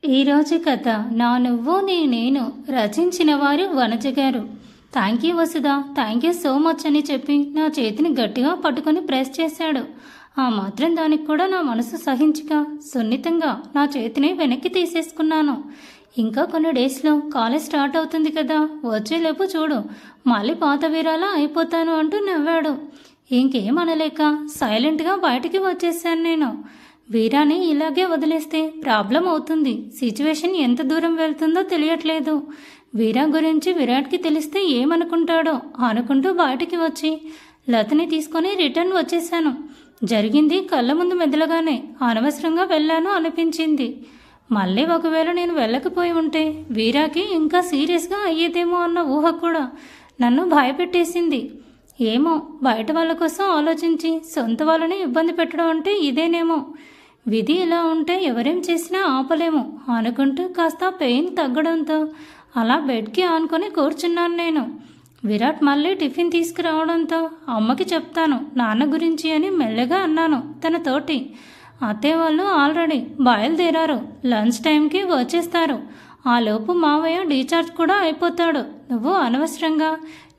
ఈరోజు కథ నా నువ్వు నీ నేను రచించిన వారు వనజ గారు. Thank you Vasudha, thank you so much అని చెప్పి నా చేతిని గట్టిగా పట్టుకొని ప్రెస్ చేశాడు. ఆ మాత్రం దానికి కూడా నా మనసు సహించక సున్నితంగా నా చేతిని వెనక్కి తీసేసుకున్నాను. ఇంకా కొన్ని డేస్లో కాలేజ్ స్టార్ట్ అవుతుంది కదా, వచ్చేలేపు చూడు మళ్ళీ పాత వీరాలా అయిపోతాను అంటూ నవ్వాడు. ఇంకేమనలేక సైలెంట్గా బయటికి వచ్చేసాను నేను. వీరాని ఇలాగే వదిలేస్తే ప్రాబ్లం అవుతుంది. సిచ్యువేషన్ ఎంత దూరం వెళ్తుందో తెలియట్లేదు. వీరా గురించి విరాట్కి తెలిస్తే ఏమనుకుంటాడో అనుకుంటూ బయటికి వచ్చి లతని తీసుకొని రిటర్న్ వచ్చేసాను. జరిగింది కళ్ళ ముందు మెదలగానే అనవసరంగా వెళ్ళాను అనిపించింది. మళ్ళీ ఒకవేళ నేను వెళ్ళకపోయి ఉంటే వీరాకి ఇంకా సీరియస్గా అయ్యేదేమో అన్న ఊహ కూడా నన్ను భయపెట్టేసింది. ఏమో, బయట వాళ్ళ కోసం ఆలోచించి సొంత వాళ్ళని ఇబ్బంది పెట్టడం అంటే ఇదేనేమో. విధి ఇలా ఉంటే ఎవరేం చేసినా ఆపలేము అనుకుంటూ కాస్త పెయిన్ తగ్గడంతో అలా బెడ్కి ఆనుకొని కూర్చున్నాను నేను. విరాట్ మళ్ళీ టిఫిన్ తీసుకురావడంతో అమ్మకి చెప్తాను నాన్న గురించి అని మెల్లగా అన్నాను తనతోటి. అత్తయ్య వాళ్ళు ఆల్రెడీ బయలుదేరారు, లంచ్ టైంకి వచ్చేస్తారు. ఆలోపు మావయ్య డీఛార్జ్ కూడా అయిపోతాడు. నువ్వు అనవసరంగా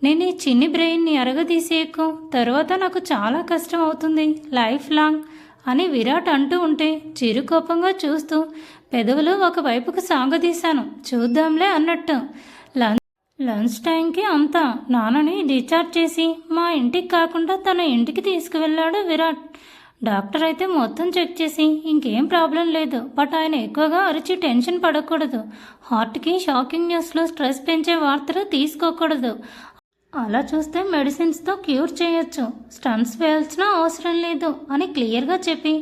నేను ఈ చిన్ని బ్రెయిన్ని అరగదీసేయకు, తర్వాత నాకు చాలా కష్టం అవుతుంది లైఫ్ లాంగ్ అని విరాట్ అంటూ ఉంటే చిరుకోపంగా చూస్తూ పెదవులు ఒకవైపుకు సాగదీశాను. చూద్దాంలే అన్నట్టు. లంచ్ టైంకి అంతా నాన్నని డిశ్చార్జ్ చేసి మా ఇంటికి కాకుండా తన ఇంటికి తీసుకువెళ్ళాడు విరాట్. డాక్టర్ అయితే మొత్తం చెక్ చేసి ఇంకేం ప్రాబ్లం లేదు, బట్ ఆయన ఎక్కువగా అరిచి టెన్షన్ పడకూడదు, హార్ట్కి షాకింగ్ న్యూస్లో స్ట్రెస్ పెంచే వార్తలు తీసుకోకూడదు, అలా చూస్తే మెడిసిన్స్తో క్యూర్ చేయొచ్చు, స్టంట్స్ వేయాల్సిన అవసరం లేదు అని క్లియర్గా చెప్పి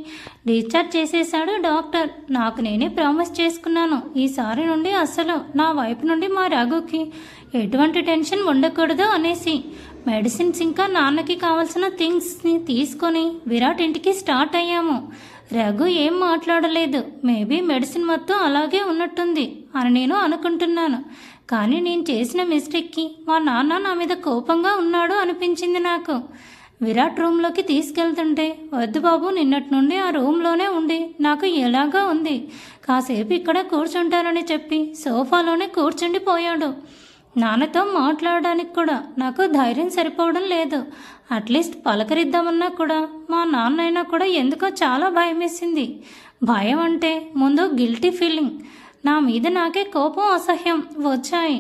డిశ్చార్జ్ చేసేశాడు డాక్టర్. నాకు నేనే ప్రామిస్ చేసుకున్నాను, ఈసారి నుండి అసలు నా వైపు నుండి మా రఘుకి ఎటువంటి టెన్షన్ ఉండకూడదు అనేసి. మెడిసిన్స్ ఇంకా నాన్నకి కావాల్సిన థింగ్స్ని తీసుకొని విరాట్ ఇంటికి స్టార్ట్ అయ్యాము. రఘు ఏం మాట్లాడలేదు. మేబీ మెడిసిన్ మొత్తం అలాగే ఉన్నట్టుంది అని నేను అనుకుంటున్నాను. కానీ నేను చేసిన మిస్టేక్కి మా నాన్న నా మీద కోపంగా ఉన్నాడు అనిపించింది నాకు. విరాట్ రూమ్లోకి తీసుకెళ్తుంటే వద్దు బాబు, నిన్నటి నుండి ఆ రూమ్లోనే ఉండి నాకు ఎలాగా ఉంది, కాసేపు ఇక్కడ కూర్చుంటానని చెప్పి సోఫాలోనే కూర్చుండిపోయాడు. నాన్నతో మాట్లాడడానికి కూడా నాకు ధైర్యం సరిపోవడం లేదు. అట్లీస్ట్ పలకరిద్దామన్నా కూడా మా నాన్న అయినా కూడా ఎందుకో చాలా భయం వేసింది. భయం అంటే ముందు గిల్టీ ఫీలింగ్, నా మీద నాకే కోపం అసహ్యం వచ్చాయి.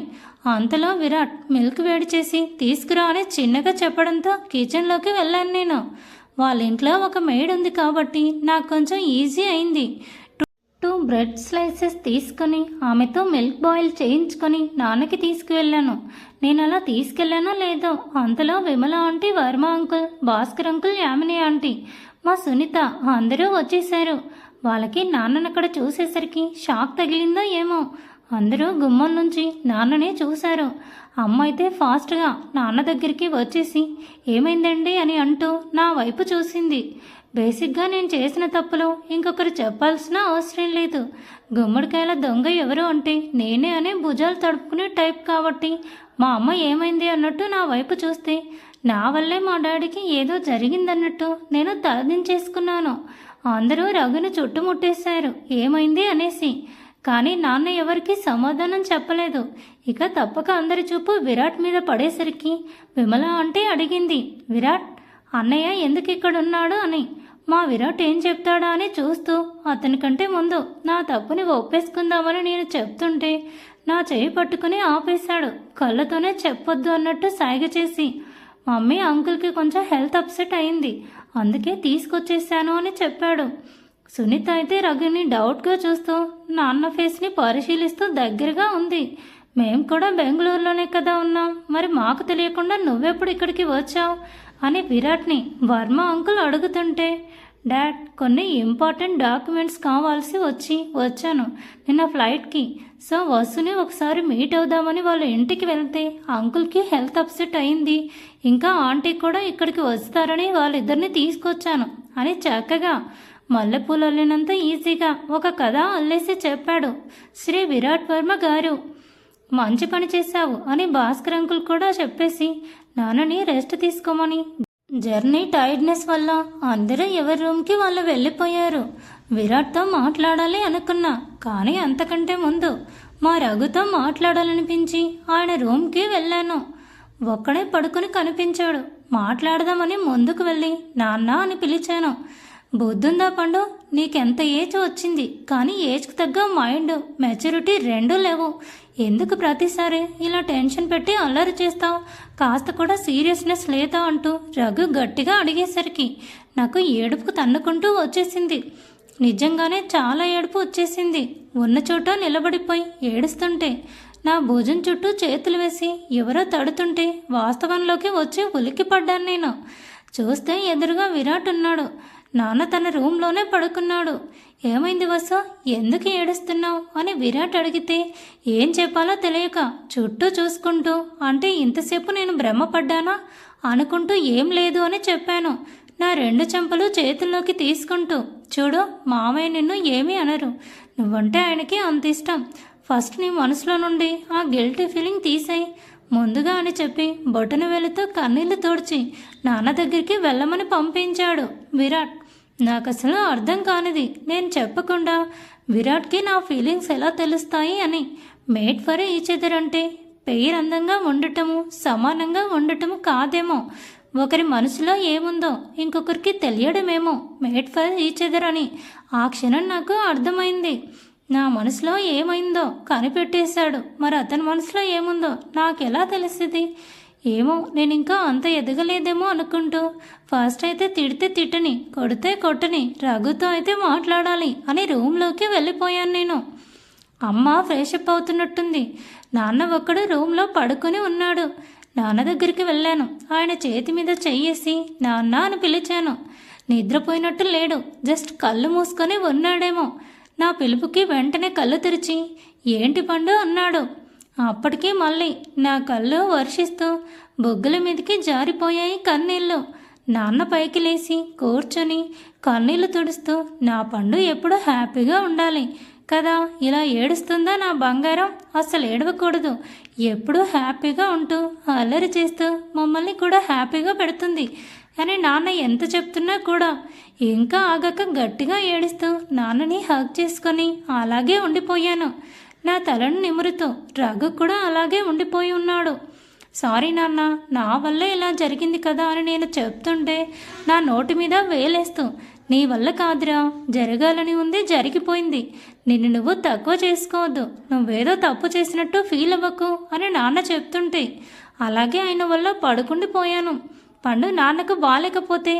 అంతలో విరాట్ మిల్క్ వేడి చేసి తీసుకురా అని చిన్నగా చెప్పడంతో కిచెన్లోకి వెళ్ళాను నేను. వాళ్ళ ఇంట్లో ఒక మెయిడ్ ఉంది కాబట్టి నాకు కొంచెం ఈజీ అయింది. 2 బ్రెడ్ స్లైసెస్ తీసుకొని ఆమెతో మిల్క్ బాయిల్ చేయించుకొని నాన్నకి తీసుకువెళ్ళాను. నేను అలా తీసుకెళ్ళానో లేదో అంతలో Vimala aunty, Varma uncle, Bhaskar uncle, Yamini aunty, మా సునీత అందరూ వచ్చేసారు. వాళ్ళకి నాన్నను అక్కడ చూసేసరికి షాక్ తగిలిందో ఏమో, అందరూ గుమ్మం నుంచి నాన్ననే చూశారు. అమ్మ అయితే ఫాస్ట్గా నాన్న దగ్గరికి వచ్చేసి ఏమైందండి అని అంటూ నా వైపు చూసింది. బేసిక్గా నేను చేసిన తప్పులో ఇంకొకరు చెప్పాల్సిన అవసరం లేదు. గుమ్మడికాయల దొంగ ఎవరు అంటే నేనే అనే భుజాలు తడుపుకునే టైప్ కాబట్టి మా అమ్మ ఏమైంది అన్నట్టు నా వైపు చూస్తే నా వల్లే మా డాడీకి ఏదో జరిగిందన్నట్టు నేను తలదించేసుకున్నాను. అందరూ రఘుని చుట్టుముట్టేశారు ఏమైంది అనేసి. కానీ నాన్న ఎవరికి సమాధానం చెప్పలేదు. ఇక తప్పక అందరి చూపు విరాట్ మీద పడేసరికి విమల అంటే అడిగింది, విరాట్ అన్నయ్య ఎందుకు ఇక్కడున్నాడు అని. మా విరాట్ ఏం చెప్తాడా అని చూస్తూ అతనికంటే ముందు నా తప్పుని ఒప్పేసుకుందామని నేను చెప్తుంటే నా చేయి పట్టుకుని ఆపేశాడు, కళ్ళతోనే చెప్పొద్దు అన్నట్టు సైగ చేసి. మమ్మీ అంకుల్కి కొంచెం హెల్త్ అప్సెట్ అయింది, అందుకే తీసుకొచ్చేసాను అని చెప్పాడు. సునీత అయితే రఘుని డౌట్గా చూస్తూ నాన్న ఫేస్ని పరిశీలిస్తూ దగ్గరగా ఉంది. మేము కూడా బెంగళూరులోనే కదా ఉన్నాం, మరి మాకు తెలియకుండా నువ్వెప్పుడు ఇక్కడికి వచ్చావు అని విరాట్ని వర్మ అంకుల్ అడుగుతుంటే, డాడ్ కొన్ని ఇంపార్టెంట్ డాక్యుమెంట్స్ కావాల్సి వచ్చాను నిన్న ఫ్లైట్కి, సో వసుని ఒకసారి మీట్ అవుదామని వాళ్ళ ఇంటికి వెళ్తే అంకుల్కి హెల్త్ అప్సెట్ అయింది, ఇంకా ఆంటీ కూడా ఇక్కడికి వస్తారని వాళ్ళిద్దరిని తీసుకొచ్చాను అని చక్కగా మల్లెపూలు అల్లినంత ఈజీగా ఒక కథ అల్లేసి చెప్పాడు. శ్రీ విరాట్ వర్మ గారు మంచి పని చేశావు అని భాస్కర్ అంకుల్ కూడా చెప్పేసి నాన్నని రెస్ట్ తీసుకోమని. జర్నీ టైర్డ్నెస్ వల్ల అందరూ ఎవరి రూమ్కి వాళ్ళు వెళ్ళిపోయారు. విరాట్తో మాట్లాడాలి అనుకున్నా, కానీ అంతకంటే ముందు మా రఘుతో మాట్లాడాలనిపించి ఆయన రూమ్కి వెళ్ళాను. ఒక్కడే పడుకుని కనిపించాడు. మాట్లాడదామని ముందుకు వెళ్ళి నాన్న అని పిలిచాను. బుద్ధుందా పండు, నీకెంత ఏజ్ వచ్చింది, కానీ ఏజ్కి తగ్గ మైండ్ మెచ్యూరిటీ రెండూ లేవు. ఎందుకు ప్రతిసారి ఇలా టెన్షన్ పెట్టి అల్లరి చేస్తావు? కాస్త కూడా సీరియస్నెస్ లేదా అంటూ రఘు గట్టిగా అడిగేసరికి నాకు ఏడుపు తన్నుకుంటూ వచ్చేసింది. నిజంగానే చాలా ఏడుపు వచ్చేసింది. ఉన్న చోట నిలబడిపోయి ఏడుస్తుంటే నా భుజం చుట్టూ చేతులు వేసి ఎవరో తడుతుంటే వాస్తవంలోకి వచ్చి ఉలిక్కిపడ్డాను నేను. చూస్తే ఎదురుగా విరాట్ ఉన్నాడు. నాన్న తన రూమ్లోనే పడుకున్నాడు. ఏమైంది వసు, ఎందుకు ఏడుస్తున్నావు అని విరాట్ అడిగితే ఏం చెప్పాలో తెలియక చుట్టూ చూసుకుంటూ, అంటే ఇంతసేపు నేను భ్రమపడ్డానా అనుకుంటూ ఏం లేదు అని చెప్పాను. నా 2 చెంపలు చేతుల్లోకి తీసుకుంటూ, చూడు మామయ్య నిన్ను ఏమీ అనరు, నువ్వంటే ఆయనకి అంత ఇష్టం. ఫస్ట్ నీ మనసులో నుండి ఆ గిల్టీ ఫీలింగ్ తీసేయి ముందుగా అని చెప్పి బొటన వేలుతో కన్నీళ్లు తోడ్చి నాన్న దగ్గరికి వెళ్ళమని పంపించాడు విరాట్. నాకు అసలు అర్థం కానిది, నేను చెప్పకుండా విరాట్కి నా ఫీలింగ్స్ ఎలా తెలుస్తాయి అని. మేడ్ ఫర్ ఈచ్ అదర్ అంటే పెయిర్ అందంగా ఉండటము, సమానంగా ఉండటము కాదేమో. ఒకరి మనసులో ఏముందో ఇంకొకరికి తెలియడమేమో మేడ్ ఫర్ ఈచ్ అదర్ అని. ఆ క్షణం నాకు అర్థమైంది. నా మనసులో ఏమైందో కనిపెట్టేశాడు. మరి అతని మనసులో ఏముందో నాకెలా తెలిసింది? ఏమో, నేను ఇంకా అంత ఎదగలేదేమో అనుకుంటూ ఫస్ట్ అయితే తిడితే తిట్టని, కొడితే కొట్టని, రఘుతో అయితే మాట్లాడాలి అని రూమ్లోకి వెళ్ళిపోయాను నేను. అమ్మ ఫ్రెషప్ అవుతున్నట్టుంది. నాన్న ఒక్కడు రూమ్లో పడుకొని ఉన్నాడు. నాన్న దగ్గరికి వెళ్ళాను. ఆయన చేతి మీద చెయ్యేసి నాన్న అని పిలిచాను. నిద్రపోయినట్టు లేడు, జస్ట్ కళ్ళు మూసుకొని ఉన్నాడేమో. నా పిలుపుకి వెంటనే కళ్ళు తెరిచి ఏంటి పండు అన్నాడు. అప్పటికీ మళ్ళీ నా కళ్ళు వర్షిస్తూ బొగ్గుల మీదకి జారిపోయాయి కన్నీళ్ళు. నాన్న పైకి లేచి కూర్చొని కన్నీళ్లు తుడుస్తూ, నా పండు ఎప్పుడు హ్యాపీగా ఉండాలి కదా, ఇలా ఏడుస్తుందా నా బంగారం, అసలు ఏడవకూడదు, ఎప్పుడూ హ్యాపీగా ఉంటూ అల్లరి చేస్తూ మమ్మల్ని కూడా హ్యాపీగా పెడుతుంది అని నాన్న ఎంత చెప్తున్నా కూడా ఇంకా ఆగక గట్టిగా ఏడుస్తూ నాన్నని హగ్ చేసుకొని అలాగే ఉండిపోయాను. నా తలను నిమురుతూ రఘు కూడా అలాగే ఉండిపోయి ఉన్నాడు. సారీ నాన్న, నా వల్ల ఇలా జరిగింది కదా అని నేను చెప్తుంటే నా నోటి మీద వేలేస్తూ, నీ వల్ల కాదురా, జరగాలని ఉంది, జరిగిపోయింది, నిన్ను నువ్వు తక్కువ చేసుకోవద్దు, నువ్వేదో తప్పు చేసినట్టు ఫీల్ అవ్వకు అని నాన్న చెప్తుంటే అలాగే ఆయన వల్ల పడుకుండిపోయాను. పండు నాన్నకు బాలేకపోతే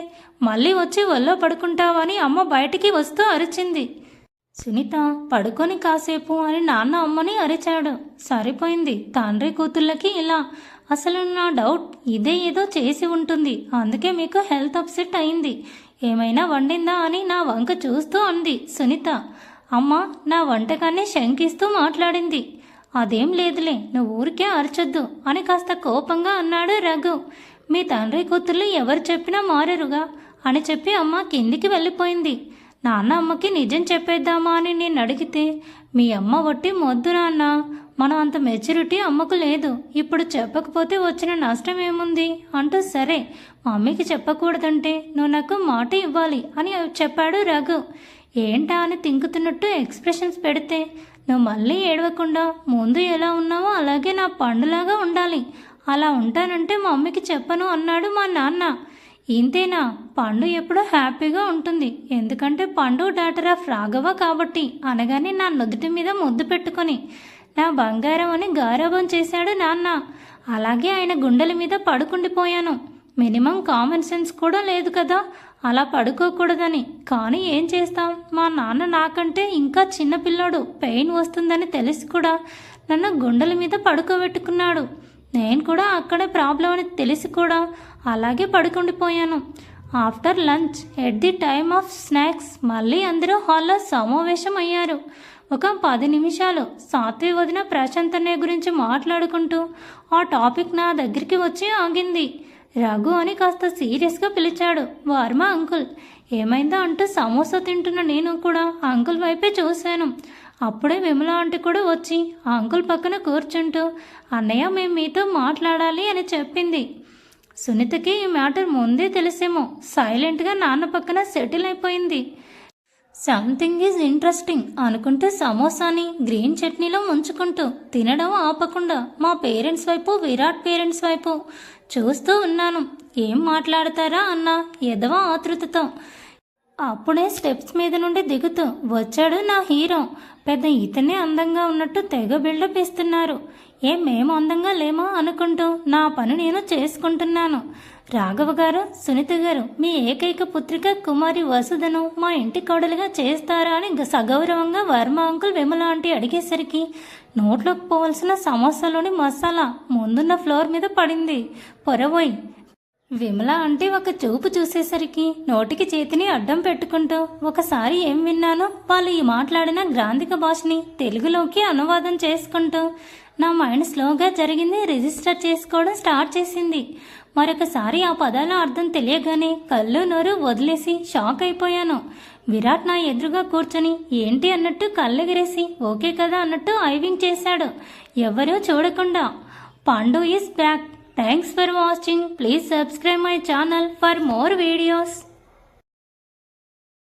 మళ్ళీ వచ్చి ఒళ్ళో పడుకుంటావని అమ్మ బయటికి వస్తూ అరిచింది. సునీత పడుకొని కాసేపు అని నాన్న అమ్మని అరిచాడు. సరిపోయింది, తండ్రి కూతుళ్ళకి ఇలా. అసలు నా డౌట్ ఇదే ఏదో చేసి ఉంటుంది, అందుకే మీకు హెల్త్ అప్సెట్ అయింది, ఏమైనా వండిందా అని నా వంక చూస్తూ అంది సునీత. అమ్మ నా వంటకాన్ని శంకిస్తూ మాట్లాడింది. అదేం లేదులే, నువ్వు ఊరికే అరచొద్దు అని కాస్త కోపంగా అన్నాడు రఘు. మీ తండ్రి కూతుర్లు ఎవరు చెప్పినా మారరుగా అని చెప్పి అమ్మ కిందికి వెళ్ళిపోయింది. నాన్న అమ్మకి నిజం చెప్పేద్దామా అని నేను అడిగితే, మీ అమ్మ వట్టి మొద్దు నాన్న, మనం అంత మెచ్యూరిటీ అమ్మకు లేదు, ఇప్పుడు చెప్పకపోతే వచ్చిన నష్టం ఏముంది అంటూ, సరే మమ్మీకి చెప్పకూడదంటే నువ్వు నాకు మాట ఇవ్వాలి అని చెప్పాడు రఘు. ఏంటా అని తింకుతున్నట్టు ఎక్స్ప్రెషన్స్ పెడితే, నువ్వు మళ్ళీ ఏడవకుండా ముందు ఎలా ఉన్నావో అలాగే నా పండులాగా ఉండాలి, అలా ఉంటానంటే మమ్మీకి చెప్పను అన్నాడు మా నాన్న. ఇంతేనా? పండు ఎప్పుడూ హ్యాపీగా ఉంటుంది, ఎందుకంటే పండు డాటర్ ఆఫ్ రాఘవ కాబట్టి అనగానే నా నుదుటి మీద ముద్దు పెట్టుకొని నా బంగారం అని గారాబం చేశాడు నాన్న. అలాగే ఆయన గుండెల మీద పడుకుండిపోయాను. మినిమం కామన్ సెన్స్ కూడా లేదు కదా అలా పడుకోకూడదని. కానీ ఏం చేస్తాం, మా నాన్న నాకంటే ఇంకా చిన్నపిల్లాడు, పెయిన్ వస్తుందని తెలిసి కూడా నన్ను గుండెల మీద పడుకోబెట్టుకున్నాడు. నేను కూడా అక్కడే ప్రాబ్లం అని తెలిసి కూడా అలాగే పడుకుండిపోయాను. After lunch at the time of snacks మళ్ళీ అందరూ హాల్లో సమావేశం అయ్యారు. ఒక 10 నిమిషాలు సాత్వి వదిన ప్రశాంత్ అన్నయ్య గురించి మాట్లాడుకుంటూ ఆ టాపిక్ నా దగ్గరికి వచ్చి ఆగింది. రఘు అని కాస్త సీరియస్గా పిలిచాడు వర్మ అంకుల్. ఏమైందో అంటూ సమోసా తింటున్న నేను కూడా అంకుల్ వైపే చూశాను. అప్పుడే విమల ఆంటీ కూడా వచ్చి ఆ అంకుల్ పక్కన కూర్చుంటూ, అన్నయ్య మేము మీతో మాట్లాడాలి అని చెప్పింది. సునీతకి ఈ మ్యాటర్ ముందే తెలిసేమో, సైలెంట్గా నాన్న పక్కన సెటిల్ అయిపోయింది. సంథింగ్ ఈజ్ ఇంట్రెస్టింగ్ అనుకుంటూ సమోసాని గ్రీన్ చట్నీలో ముంచుకుంటూ తినడం ఆపకుండా మా పేరెంట్స్ వైపు విరాట్ పేరెంట్స్ వైపు చూస్తూ ఉన్నాను. ఏం మాట్లాడతారా అన్న ఎదవ ఆతృతతో. అప్పుడే స్టెప్స్ మీద నుండి దిగుతూ వచ్చాడు నా హీరో. పెద్ద ఇతనే అందంగా ఉన్నట్టు తెగ బిల్డప్ ఇస్తున్నారు. మేము అందంగా లేమా అనుకుంటూ నా పని నేను చేసుకుంటున్నాను. రాఘవ గారు, సునీత గారు, మీ ఏకైక పుత్రిక కుమారి వసుధను మా ఇంటి కోడలుగా చేస్తారా అని సగౌరవంగా వర్మ అంకుల్ విమల ఆంటీ అడిగేసరికి నోట్లోకి పోవలసిన సమోసాలోని మసాలా ముందున్న ఫ్లోర్ మీద పడింది. పొరబోయి విమల అంటే ఒక చూపు చూసేసరికి నోటికి చేతిని అడ్డం పెట్టుకుంటూ ఒకసారి ఏం విన్నానో వాళ్ళు ఈ మాట్లాడిన గ్రాంధిక భాషని తెలుగులోకి అనువాదం చేసుకుంటూ నా మైండ్ స్లోగా జరిగింది రిజిస్టర్ చేసుకోవడం స్టార్ట్ చేసింది. మరొకసారి ఆ పదాల అర్థం తెలియగానే కళ్ళు నోరు వదిలేసి షాక్ అయిపోయాను. విరాట్ నా ఎదురుగా కూర్చొని ఏంటి అన్నట్టు కళ్ళెగిరేసి ఓకే కదా అన్నట్టు ఐవింగ్ చేశాడు, ఎవరూ చూడకుండా. Pandu is back. Thanks for watching. Please subscribe my channel for more videos.